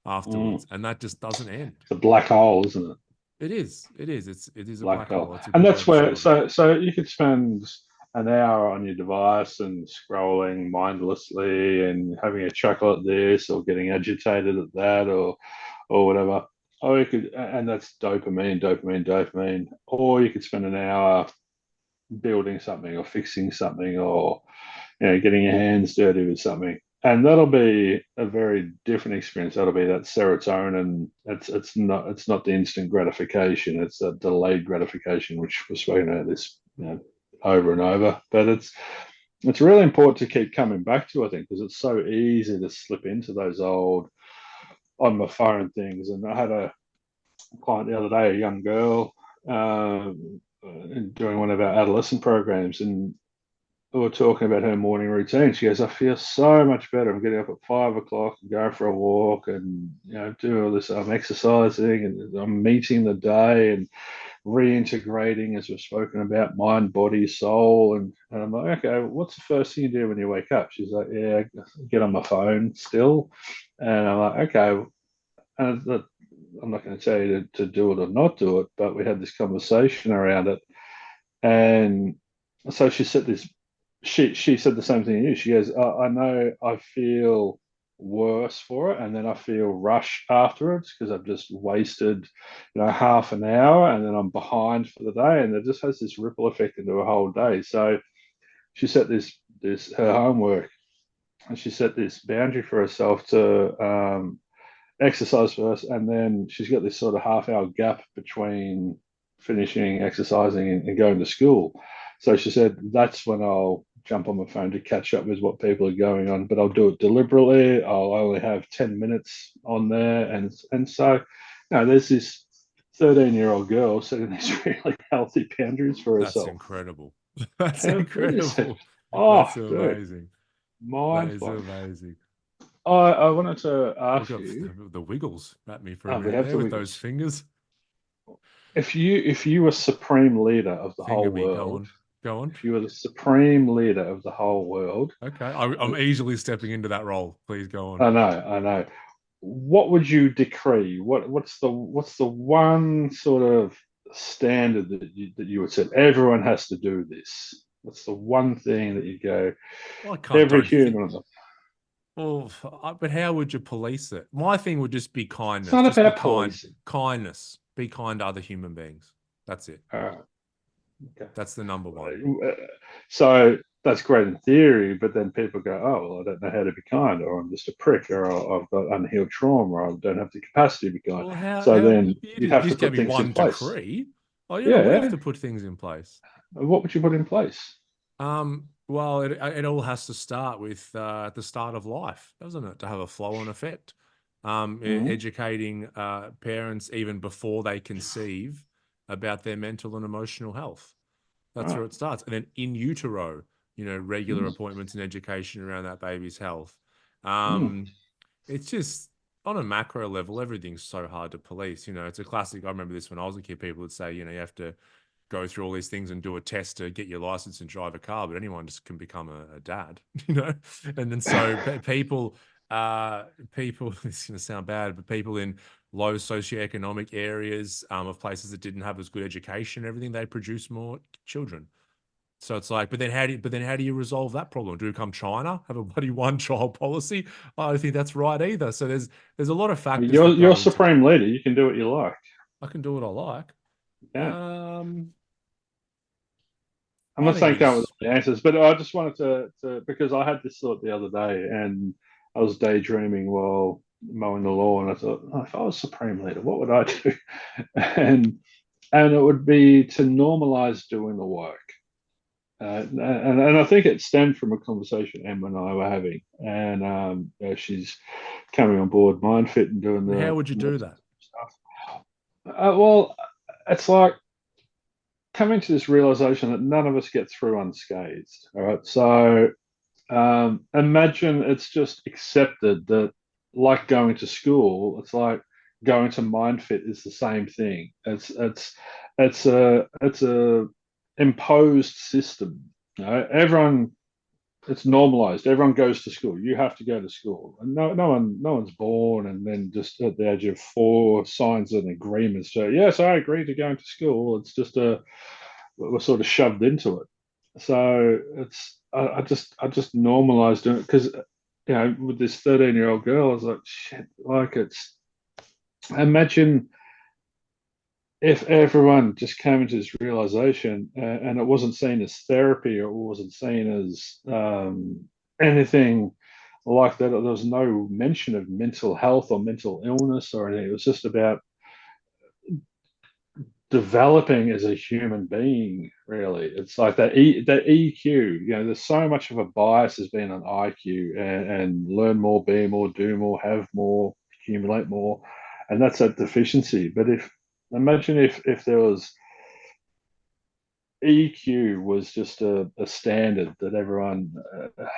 Mm. afterwards, and that just doesn't end. It's a black hole, isn't it? It is. It is a Black black hole. hole. It's a And good way that's of where describing it. so you could spend an hour on your device and scrolling mindlessly and having a chuckle at this or getting agitated at that or whatever. Or you could, and that's dopamine. Or you could spend an hour building something or fixing something or getting your hands dirty with something. And that'll be a very different experience. That'll be that serotonin. It's not the instant gratification. It's a delayed gratification, which we're speaking about this over and over. But it's really important to keep coming back to, I think, because it's so easy to slip into those old on my phone things. And I had a client the other day, a young girl, doing one of our adolescent programs, and we were talking about her morning routine. She goes, "I feel so much better. I'm getting up at 5 o'clock and going for a walk, and doing all this. I'm exercising, and I'm meeting the day and reintegrating, as we've spoken about, mind, body, soul." And I'm like, "Okay, what's the first thing you do when you wake up?" She's like, "Yeah, I get on my phone still." And I'm like, "Okay." And I'm not going to tell you to do it or not do it, but we had this conversation around it. And so she said the same thing to you. She goes, I know I feel worse for it, and then I feel rush afterwards because I've just wasted, half an hour, and then I'm behind for the day, and it just has this ripple effect into a whole day. So she set this her homework, and she set this boundary for herself to exercise first, and then she's got this sort of half-hour gap between finishing exercising and going to school. So she said, that's when I'll jump on my phone to catch up with what people are going on, but I'll do it deliberately. I'll only have 10 minutes on there. And so, there's this 13-year-old girl setting these really healthy boundaries for That's herself. incredible. That's How good is it? incredible. Oh, That's dude, amazing. That mind is blowing. amazing. I wanted to I've ask got you, the wiggles at me for a we minute have there the with those Wiggles. fingers. If you were supreme leader of the Finger whole me. Go world, on. Go on. if you were the supreme leader of the whole world, Okay. I'm easily stepping into that role. Please go on. I know. What would you decree? What's the one sort of standard that you would set? Everyone has to do this. What's the one thing that you go? Well, I can't, Every don't think. human. Well, but how would you police it? My thing would just be It's kindness. not Just be about kind. policing. Kindness. Be kind to other human beings. That's it. Okay. That's the number one. So that's great in theory, but then people go, "Oh, well, I don't know how to be kind, or I'm just a prick, or I've got unhealed trauma, or I don't have the capacity to be kind." Well, So then you you'd have to just gave put me things in one place. decree. Oh, you would have Yeah. to put things in place. What would you put in place? Well, it all has to start with at the start of life, doesn't it? To have a flow and effect. Mm-hmm. Educating parents even before they conceive about their mental and emotional health. That's where Oh. it starts. And then in utero, regular Mm. appointments and education around that baby's health. Mm. Um, it's just on a macro level, everything's so hard to police. It's a classic. I remember this when I was a kid. People would say, you have to go through all these things and do a test to get your license and drive a car, but anyone just can become a dad, And then so people, this is going to sound bad, but people in low socioeconomic areas of places that didn't have as good education and everything, they produce more children. So it's like, but then how do you resolve that problem? Do you come China, have a bloody one child policy? I don't think that's right either. So there's a lot of factors that You're go into it. supreme leader. You can do what you like. I can do what I like. Yeah. Um, I'm I not think saying we come up with just all the answers, but I just wanted to because I had this thought the other day, and I was daydreaming while mowing the lawn. I thought, oh, if I was supreme leader, what would I do? and and it would be to normalize doing the work. And I think it stemmed from a conversation Emma and I were having, and she's coming on board Myndfit and doing And how the would you do that? stuff. Well, it's like coming to this realization that none of us get through unscathed. All right, so imagine it's just accepted that, like going to school, it's like going to Mindfit is the same thing. It's a imposed system. Everyone, it's normalized. Everyone goes to school. You have to go to school, and no one's born and then just at the age of 4 signs an agreement. So yes, I agree to going to school. It's just we're sort of shoved into it. So I just normalized it because with this 13-year-old girl, I was like, shit, like it's imagine if everyone just came into this realization and it wasn't seen as therapy or it wasn't seen as anything like that. There was no mention of mental health or mental illness or anything. It was just about developing as a human being. Really, it's like that EQ. There's so much of a bias has been on IQ and learn more, be more, do more, have more, accumulate more, and that's a deficiency. But if imagine if there was EQ was just a standard that everyone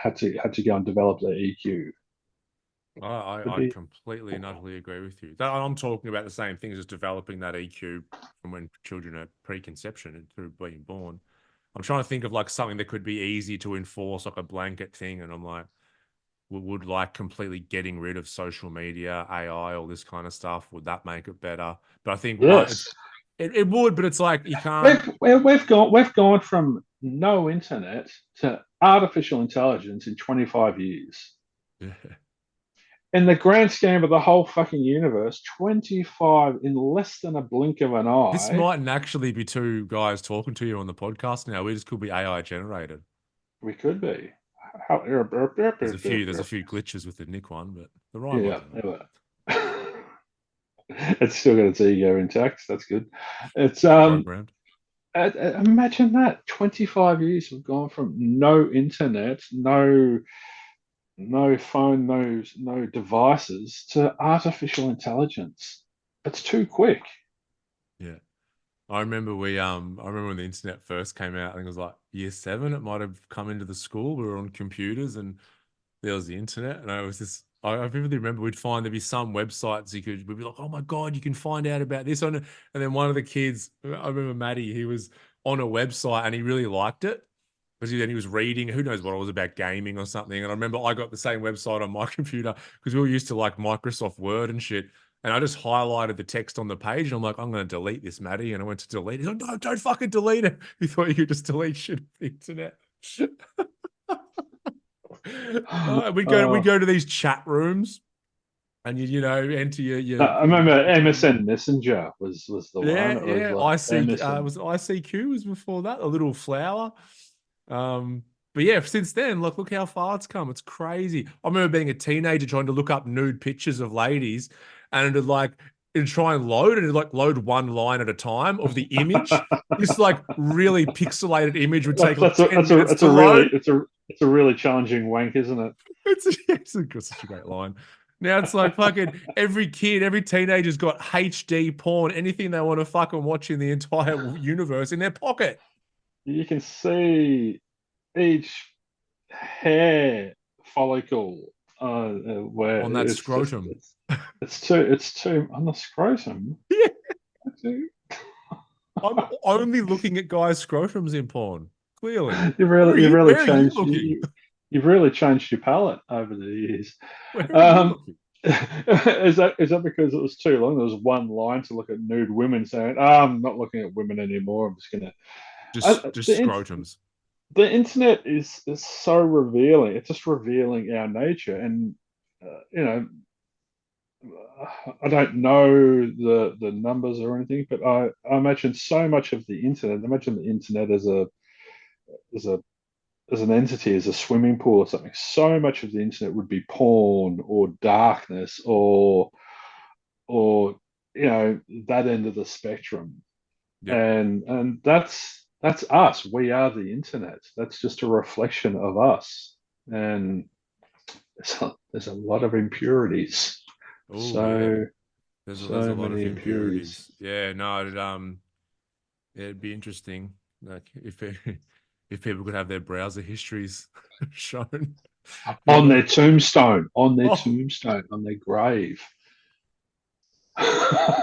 had to go and develop their EQ. It'd I be completely and utterly agree with you. I'm talking about the same thing as developing that EQ from when children are preconception and through being born. I'm trying to think of like something that could be easy to enforce, like a blanket thing, and I'm like, would like completely getting rid of social media, AI, all this kind of stuff. Would that make it better? But I think yes. it would, but it's like you can't. We've gone from no internet to artificial intelligence in 25 years. In the grand scheme of the whole fucking universe, 25 in less than a blink of an This eye. mightn't actually be two guys talking to you on the podcast now. We just could be AI generated. We could be. There's a few glitches with the Nick one, but the Ryan Yeah, one's all right. it's still got its ego intact. That's good. It's Programmed. imagine that 25 years we've gone from no internet, no phone, no devices to artificial intelligence. It's too quick. Yeah. I remember when the internet first came out, I think it was like year seven, it might have come into the school. We were on computers and there was the internet. And I vividly remember we'd find there'd be some websites we'd be like, oh my God, you can find out about this on it. And then one of the kids, I remember Maddie, he was on a website and he really liked it. Because he was reading, who knows what it was about gaming or something. And I remember I got the same website on my computer because we were used to like Microsoft Word and shit. And I just highlighted the text on the page. And I'm like, I'm going to delete this, Maddie. And I went to delete it. He's like, no, don't fucking delete it. He thought you could just delete shit off the internet. We'd uh, go to these chat rooms and you enter I remember MSN Messenger was the one. yeah, It was yeah. like MSN. Was it ICQ was before that, a little flower. Um, but yeah, since then, look how far it's come. It's crazy. I remember being a teenager trying to look up nude pictures of ladies, and it'd try and load, and it'd like load one line at a time of the image. This like really pixelated image would take like That's a 10 minutes it's to a really load. it's a really challenging wank, isn't it? It's such a great line. Now it's like fucking every kid, every teenager's got HD porn, anything they want to fucking watch in the entire universe in their pocket. You can see each hair follicle where On that it's just scrotum. it's too on the scrotum. Yeah. I'm only looking at guys' scrotums in porn. Clearly. You've really you've really Where are you changed looking? you've really changed your palate over the years. Where are you Um, looking? is that because it was too long? There was one line to look at nude women saying, "Oh, I'm not looking at women anymore. I'm just gonna." Just scrotums. The internet is so revealing. It's just revealing our nature, and uh, you know, I don't know the numbers or anything, but I imagine so much of the internet. Imagine the internet as a as an entity, as a swimming pool or something. So much of the internet would be porn or darkness or that end of the spectrum, Yep. and that's us. We are the internet. That's just a reflection of us, and there's a lot of impurities. Oh yeah. So There's a so lot of many impurities impurities. Yeah, no, it'd be interesting. Like if people could have their browser histories shown, you on their know. tombstone, Oh, on their grave.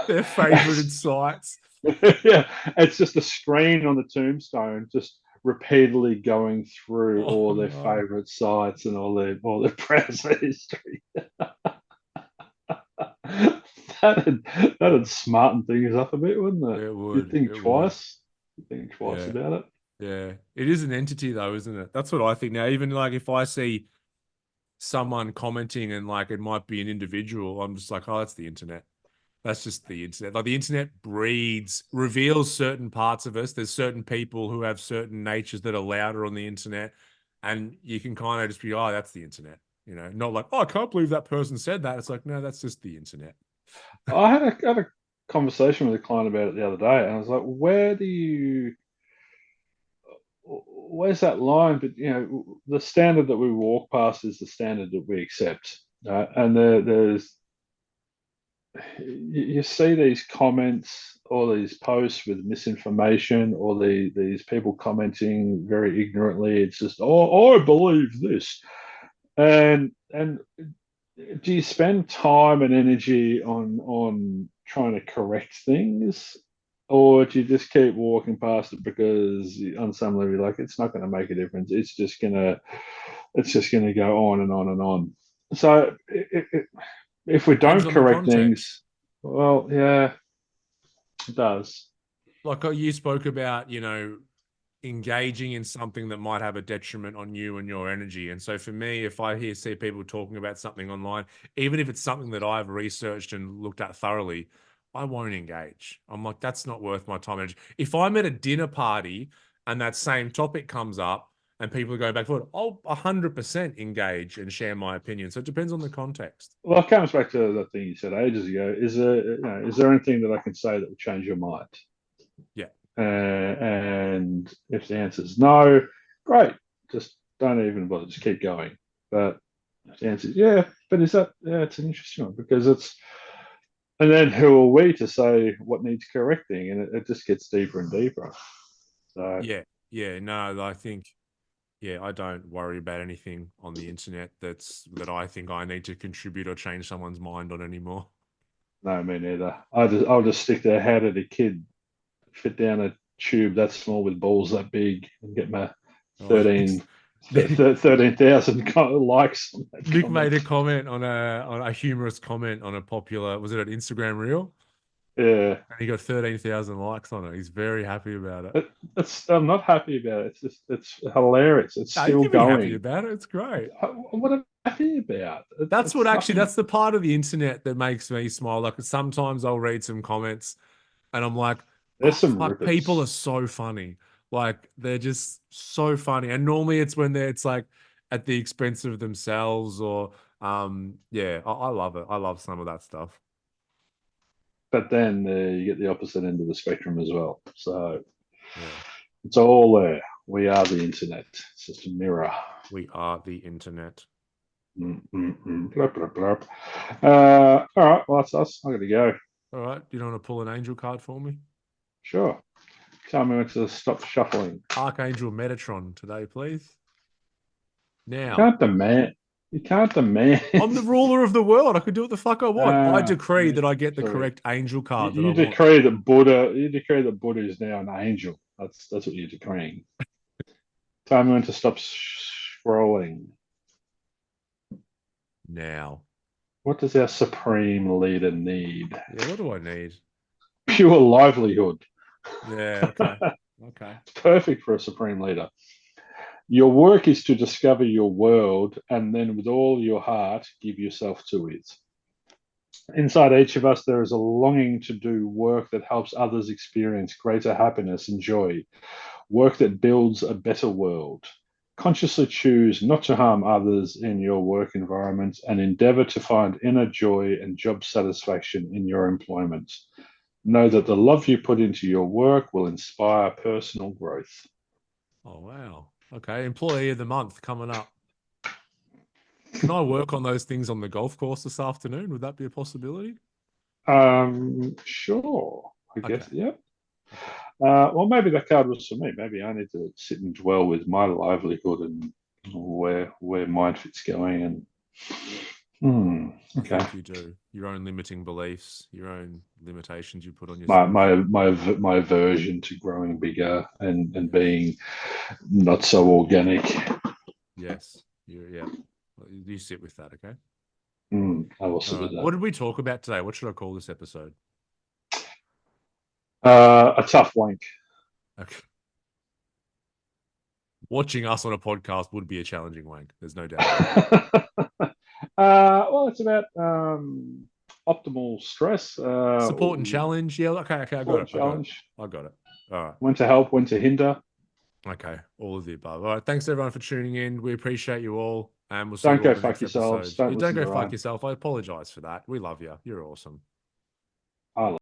their favorited sites. Yeah, it's just a screen on the tombstone, just repeatedly going through Oh all their no. favorite sites and all their browser history. That'd smarten things up a bit, wouldn't it? It You'd would. think It would. twice. You'd think twice Yeah. about it. Yeah. It is an entity though, isn't it? That's what I think now. Even like if I see someone commenting and like it might be an individual, I'm just like, oh, that's the internet. That's just the internet. Like the internet reveals certain parts of us. There's certain people who have certain natures that are louder on the internet. And you can kind of just be, oh, that's the internet. Not like, oh, I can't believe that person said that. It's like, no, that's just the internet. I had a conversation with a client about it the other day, and I was like, where's that line? But the standard that we walk past is the standard that we accept. And you see these comments or these posts with misinformation or these people commenting very ignorantly. It's just, oh, I believe this. And do you spend time and energy on trying to correct things, or do you just keep walking past it because on some level you're like, it's not going to make a difference. It's just gonna go on and on and on. So if we Depends don't on the correct context. things, well, yeah, it does. Like you spoke about, engaging in something that might have a detriment on you and your energy. And so for me, if I see people talking about something online, even if it's something that I've researched and looked at thoroughly, I won't engage. I'm like, that's not worth my time and energy. If I'm at a dinner party and that same topic comes up and people are going back and forth, I'll 100% engage and share my opinion. So it depends on the context. Well, it comes back to the thing you said ages ago. Is there anything that I can say that will change your mind? Yeah. And if the answer is no, great. Just don't even bother. Just keep going. But if the answer is yeah, but it's an interesting one because it's, and then who are we to say what needs correcting? And it just gets deeper and deeper. So, Yeah. Yeah. No, I think, yeah, I don't worry about anything on the internet that I think I need to contribute or change someone's mind on anymore. no, me neither. I'll just stick there. How did a kid fit down a tube that small with balls that big and get my Oh, 13 then 13,000 likes on that Nick made comment? a comment on a humorous comment on a popular, was it an Instagram reel? Yeah. And he got 13,000 likes on it. He's very happy about it. I'm not happy about it. It's hilarious. It's No, you still can be happy going. about it. It's great. What am I happy about? That's what It's actually, nothing. that's the part of the internet that makes me smile. Like sometimes I'll read some comments and I'm like, There's oh, some fuck, people are rippers, so funny. Like they're just so funny. And normally it's when it's like at the expense of themselves or, yeah, I love it. I love some of that stuff. but then you get the opposite end of the spectrum as well. So Yeah. it's all there. We are the internet. It's just a mirror. We are the internet. Blurp, blurp, blurp. All right, well, that's us. I'm going to go. All right. Do you want to pull an angel card for me? Sure. Tell me when to stop shuffling. Archangel Metatron today, please. You Now, can't demand. You can't demand. I'm the ruler of the world. I could do what the fuck I want. I decree Yeah, that I get the sorry. correct angel You, card that I you want. decree that Buddha. You decree that Buddha is now an angel. That's what you're decreeing. Tell me when to stop scrolling. Now. What does our supreme leader need? Yeah, what do I need? Pure livelihood. Yeah, okay. Okay. Perfect for a supreme leader. Your work is to discover your world and then, with all your heart, give yourself to it. Inside each of us, there is a longing to do work that helps others experience greater happiness and joy, work that builds a better world. Consciously choose not to harm others in your work environment and endeavor to find inner joy and job satisfaction in your employment. Know that the love you put into your work will inspire personal growth. Oh, wow. Okay. Employee of the month coming up. Can I work on those things on the golf course this afternoon? Would that be a possibility? Sure. I Okay. guess, yeah. Okay. Well, maybe that card was for me. Maybe I need to sit and dwell with my livelihood and where Mindfit's going. And I okay, think you do. Your own limiting beliefs, your own limitations you put on my yourself. my my my aversion to growing bigger and being not so organic. Yes. Yeah. You sit with that, okay? I will All sit right. with What that. did we talk about today? What should I call this episode? A tough wank. Okay. Watching us on a podcast would be a challenging wank. There's no doubt about it. Well, it's about optimal stress. Support and challenge. Yeah. Okay. Okay. I got Support it. and I got it. challenge. I got it. All right. When to help, when to hinder. Okay. All of the above. All right. Thanks everyone for tuning in. We appreciate you all. And we'll see Don't you all go in the fuck next yourselves. episode. Don't You don't listen go to fuck Ryan. yourself. I apologize for that. We love you. You're awesome. I